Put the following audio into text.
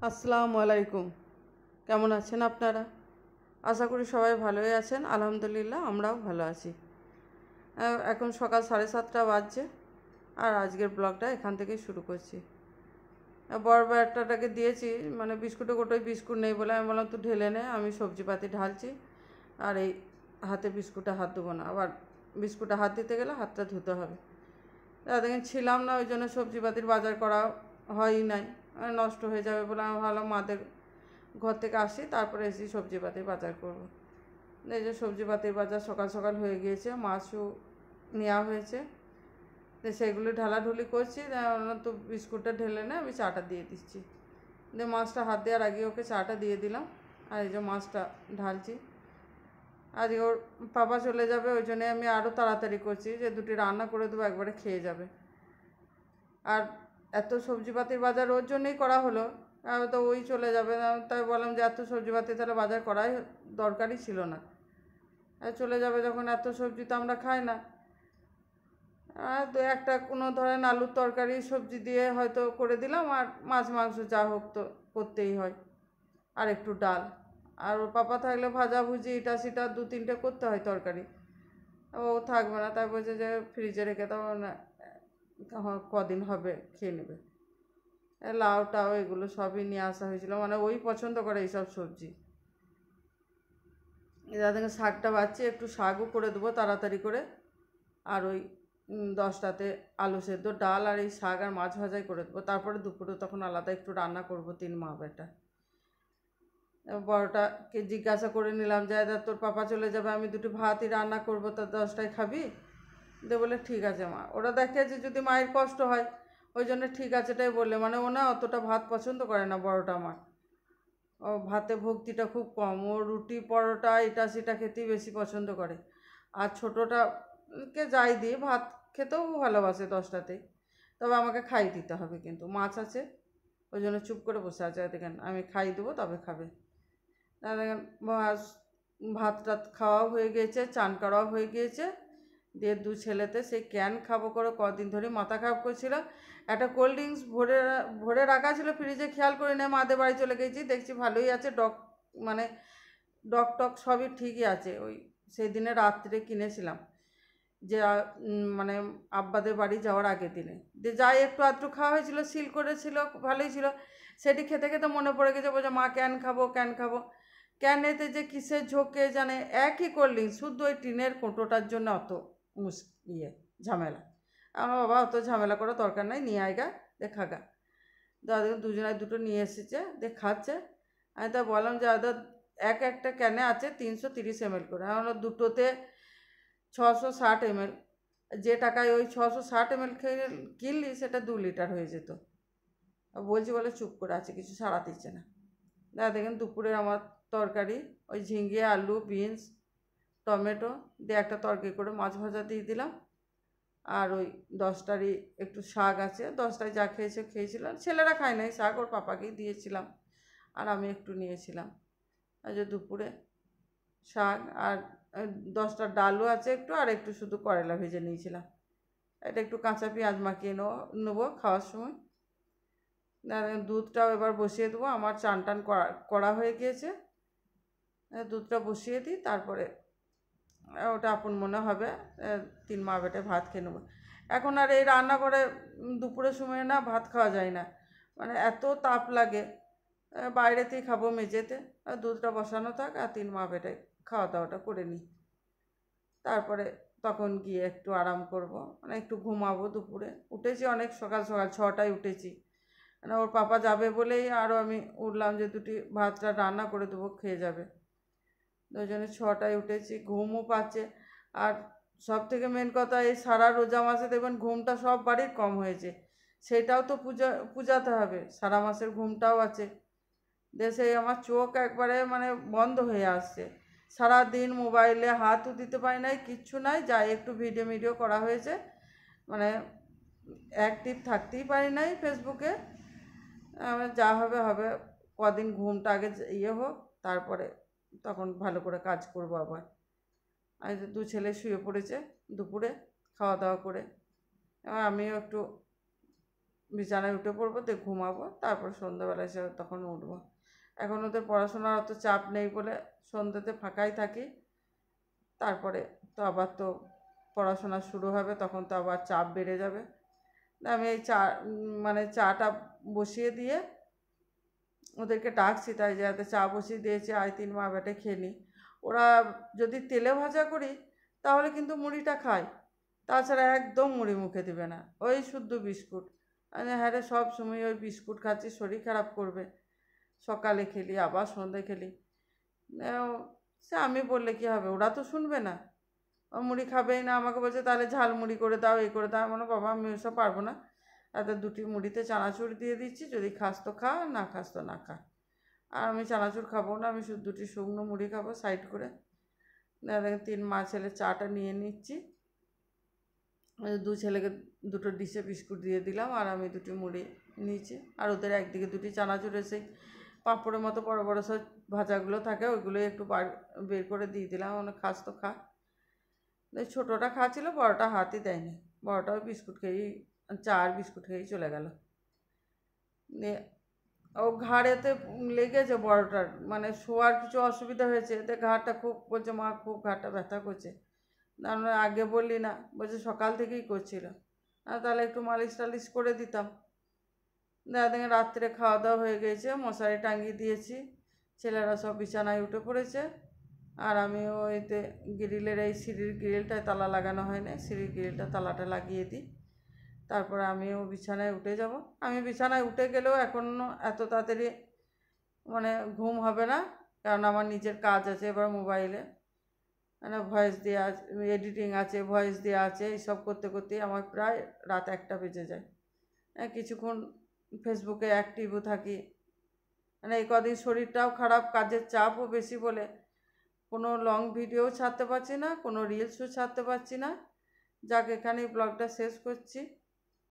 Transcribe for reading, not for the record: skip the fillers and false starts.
আসসালামু আলাইকুম। কেমন আছেন আপনারা? আশা করি সবাই ভালোই আছেন। আলহামদুলিল্লাহ আমরাও ভালো আছি। এখন সকাল 7:30 বাজছে আর আজকের ব্লগটা এখান থেকেই শুরু করছি। বড় বাচ্চাটাকে দিয়েছি, মানে বিস্কুটে কোটোই বিস্কুট নেই বলে আমি বললাম তুই ঢেলে নে, আমি সবজিপাতি ঢালছি আর এই হাতে বিস্কুটে হাত দেবো না, আবার বিস্কুটে হাত দিতে গেলে হাতটা ধুতে হবে। এতদিন ছিলাম না, ওই জন্য সবজিপাতির বাজার করা হয়ই নাই, নষ্ট হয়ে যাবে বলে আমি ভাবলাম মাদের ঘর থেকে আসি তারপরে এসে সবজিপাতির বাজার করবো। এই যে সবজিপাতির বাজার সকাল সকাল হয়ে গিয়েছে, মাছও নেওয়া হয়েছে, সেগুলো ঢালাঢুলি করছি। তো বিস্কুটটা ঢেলে না আমি চাটা দিয়ে দিচ্ছি, দিয়ে মাছটা হাত দেওয়ার আগে ওকে চাটা দিয়ে দিলাম। আর এই যে মাছটা ঢালছি। আজকে ওর পাপা চলে যাবে, ওই জন্যে আমি আরও তাড়াতাড়ি করছি যে দুটি রান্না করে দেবো, একবারে খেয়ে যাবে। আর এত সবজিপাতির বাজার ওর জন্যই করা হলো, তো ওই চলে যাবে, তাই বললাম যে এত সবজিপাতি তাহলে বাজার করাই দরকারই ছিল না। আর চলে যাবে যখন, এত সবজি তো আমরা খাই না। আর তো একটা কোনো ধরেন আলুর তরকারি সবজি দিয়ে হয়তো করে দিলাম, আর মাছ মাংস যা হোক তো করতেই হয়, আর একটু ডাল। আর ওর পাপা থাকলে ভাজা ভুজি এটা সেটা 2-3টে করতে হয় তরকারি। ও থাকবে না, তাই বলছে যে ফ্রিজে রেখে দাও না, কদিন হবে খেয়ে নেবে। লাউ টাউ এগুলো সবই নিয়ে আসা হয়েছিল, মানে ওই পছন্দ করে এইসব সবজি। যাদের শাকটা বাচ্ছি, একটু শাকও করে দেবো তাড়াতাড়ি করে। আর ওই 10টাতে আলু সেদ্ধ, ডাল আর এই শাক আর মাছ ভাজাই করে দেবো। তারপরে দুপুরে তখন আলাদা একটু রান্না করব 3 মা বেটা। বড়টাকে জিজ্ঞাসা করে নিলাম যে দাদা তোর পাপা চলে যাবে, আমি দুটো ভাতই রান্না করবো, তা 10টায় খাবি? দিয়ে বলে ঠিক আছে মা। ওরা দেখে যে যদি মায়ের কষ্ট হয়, ওই জন্য ঠিক আছেটাই বললে, মানে ও না অতটা ভাত পছন্দ করে না বড়টা আমার। ও ভাতে ভক্তিটা খুব কম, ও রুটি পরোটা এটা সেটা খেতেই বেশি পছন্দ করে। আর ছোটোটাকে যাই দিই ভাত খেতেও ভালোবাসে 10টাতেই, তবে আমাকে খাইয়ে দিতে হবে, কিন্তু মাছ আছে ওই জন্য চুপ করে বসে আছে। দেখেন আমি খাইয়ে দেবো তবে খাবে। দেখেন ভাত টাত খাওয়াও হয়ে গিয়েছে, চান করাও হয়ে গিয়েছে। দিয়ে ছেলেতে সেই ক্যান খাবো করে কদিন ধরে মাথা খারাপ করছিল। একটা কোল্ড ড্রিঙ্কস ভরে ভরে রাখা ছিল ফ্রিজে, খেয়াল করে নেয় মাদের বাড়ি চলে গেছি, দেখছি ভালোই আছে, মানে ডক টক সবই ঠিকই আছে। ওই সেই দিনে রাত্রে কিনেছিলাম, যে মানে আব্বাদের বাড়ি যাওয়ার আগের দিনে, যে যাই একটু আধটু খাওয়া হয়েছিল, সিল করেছিল, ভালোই ছিল। সেটি খেতে খেতে মনে পড়ে গেছে, বলছে মা ক্যান খাবো ক্যান খাবো। ক্যানেতে যে কিসের ঝোঁকে জানে, একই কোল্ড ড্রিঙ্কস, শুধু ওই টিনের কোটোটার জন্য অত ঝামেলা। আমার বাবা অত ঝামেলা করার দরকার নাই, নিয়ে আয়গা দেখাগা। দাদা দুজনায় দুটো নিয়ে এসেছে, খাচ্ছে। আমি তা বললাম যে দাদা একটা ক্যানে আছে 330 ml করে, আমরা দুটোতে 660 ml। যে টাকায় ওই 660 ml খেয়ে কিনলি সেটা 2 লিটার হয়ে যেত। বলছি বলে চুপ করে আছে, কিছু সাড়া দিচ্ছে না। দাদা দেখেন দুপুরের আমার তরকারি ওই ঝিঙে আলু বিনস টমেটো দিয়ে একটা তরকারি করে মাছ ভাজা দিয়ে দিলাম। আর ওই 10টারই একটু শাক আছে, 10টায় যা খেয়েছে খেয়েছিলাম, ছেলেরা খায় নাই শাক, ওর পাপাকেই দিয়েছিলাম আর আমি একটু নিয়েছিলাম। আর যে দুপুরে শাক আর 10টার ডালও আছে একটু, আর একটু শুধু করলা ভেজে নিয়েছিলাম। এটা একটু কাঁচা পেঁয়াজ মাখিয়ে নেবো খাওয়ার সময়। দুধটাও এবার বসিয়ে দেবো, আমার চান টান করা হয়ে গিয়েছে। দুধটা বসিয়ে দিই, তারপরে ওটা আপন মনে হবে 3 মা বেটে ভাত খেয়ে নেবো। এখন আর এই রান্নাঘরে দুপুরের সময় না ভাত খাওয়া যায় না, মানে এত তাপ লাগে। বাইরেতেই খাবো মেঝেতে, আর দুধটা বসানো থাক, আর 3 মা বেটে খাওয়া দাওয়াটা করে নিই। তারপরে তখন গিয়ে একটু আরাম করব, মানে একটু ঘুমাবো। দুপুরে উঠেছি অনেক সকাল সকাল, 6টায় উঠেছি, মানে ওর পাপা যাবে বলেই আরও আমি উঠলাম যে দুটি ভাতটা রান্না করে দেবো, খেয়ে যাবে। দুজনে 6টায় উঠেছি, ঘুমও পাচ্ছে। আর সব থেকে মেন কথা, এই সারা রোজা মাসে দেখবেন ঘুমটা সব বাড়ির কম হয়েছে, সেটাও তো পূজাতে হবে, সারা মাসের ঘুমটাও আছে। দেশে আমার চোখ একবারে মানে বন্ধ হয়ে আসছে, সারাদিন মোবাইলে হাতও দিতে পারি নাই, কিচ্ছু নাই, যাই একটু ভিডিও করা হয়েছে, মানে অ্যাক্টিভ থাকতেই পারি নাই ফেসবুকে। যা হবে হবে, কদিন ঘুমটা আগে হোক, তারপরে তখন ভালো করে কাজ করব আবার। আর 2 ছেলে শুয়ে পড়েছে দুপুরে খাওয়া দাওয়া করে, আমিও একটু বিছানায় উঠে পড়বো, দিয়ে ঘুমাবো, তারপর সন্ধ্যাবেলা এসে তখন উঠবো। এখন ওদের পড়াশোনার অত চাপ নেই বলে সন্ধ্যেতে ফাঁকাই থাকি। তারপরে তো আবার তো পড়াশোনা শুরু হবে, তখন তো আবার চাপ বেড়ে যাবে। আমি এই মানে চাটা বসিয়ে দিয়ে ওদেরকে ডাকছি, তাই যাতে চা বসিয়ে দিয়েছি, আই তিন মা বেটে খেয়ে নিই। ওরা যদি তেলে ভাজা করি তাহলে কিন্তু মুড়িটা খায়, তাছাড়া একদম মুড়ি মুখে দিবে না, ওই শুদ্ধ বিস্কুট। হ্যাঁ রে, সব সময় ওই বিস্কুট খাচ্ছি, শরীর খারাপ করবে। সকালে খেলি আবার সন্ধ্যে খেলি, সে আমি বললে কি হবে, ওরা তো শুনবে না। ও মুড়ি খাবেই না, আমাকে বলছে তাহলে ঝাল মুড়ি করে দাও, এই করে দাও। মানে বাবা আমি ওসব পারবো না, তাতে দুটি মুড়িতে চানাচুর দিয়ে দিচ্ছি, যদি খাস তো খা, না খাস তো না খা। আর আমি চানাচুর খাবো না, আমি শুধু দুটি শুকনো মুড়ি খাবো সাইড করে। তিন মা ছেলে চাটা নিয়ে নিচ্ছি, দু ছেলেকে দুটো ডিশে বিস্কুট দিয়ে দিলাম, আর আমি দুটি মুড়ি নিয়েছি। আর ওদের একদিকে দুটি চানাচুর, সেই পাঁপড়ের মতো বড় বড় সব ভাজাগুলো থাকে, ওইগুলোই একটু বের করে দিয়ে দিলাম, অনেক খাস তো খা। ছোটোটা খাচ্ছিল, বড়টা হাতই দেয়নি, বড়টাও বিস্কুট খেয়েই, চা আর বিস্কুট খেয়েই চলে গেল। ও ঘাড়েতে লেগেছে বড়টার, মানে শোয়ার কিছু অসুবিধা হয়েছে, এতে ঘাড়টা খুব, বলছে মা খুব ঘাড়টা ব্যথা করছে। আমরা আগে বললি না, বলছে সকাল থেকেই করছিল। তাহলে একটু মালিশ টালিশ করে দিতাম। দেখে রাত্রে খাওয়া দাওয়া হয়ে গেছে, মশারি টাঙিয়ে দিয়েছি, ছেলেরা সব বিছানায় উঠে পড়েছে। আর আমি ওইতে গ্রিলের, এই সিঁড়ির গ্রিলটায় তালা লাগানো হয় না, সিঁড়ির গ্রিলটা তালাটা লাগিয়ে দিই, তারপরে আমিও বিছানায় উঠে যাব। আমি বিছানায় উঠে গেলেও এখনও এত তাড়াতাড়ি মানে ঘুম হবে না, কারণ আমার নিজের কাজ আছে এবার মোবাইলে, মানে ভয়েস দেওয়া আছে, এডিটিং আছে, ভয়েস দেওয়া আছে, এইসব করতে করতেই আমার প্রায় রাত 1টা বেজে যায়। কিছুক্ষণ ফেসবুকে অ্যাক্টিভও থাকি। মানে এই কদিন শরীরটাও খারাপ, কাজের চাপও বেশি বলে কোনো লং ভিডিও ছাড়তে পারছি না, কোনো রিলসও ছাড়তে পারছি না। যাক, এখানেই ব্লগটা শেষ করছি।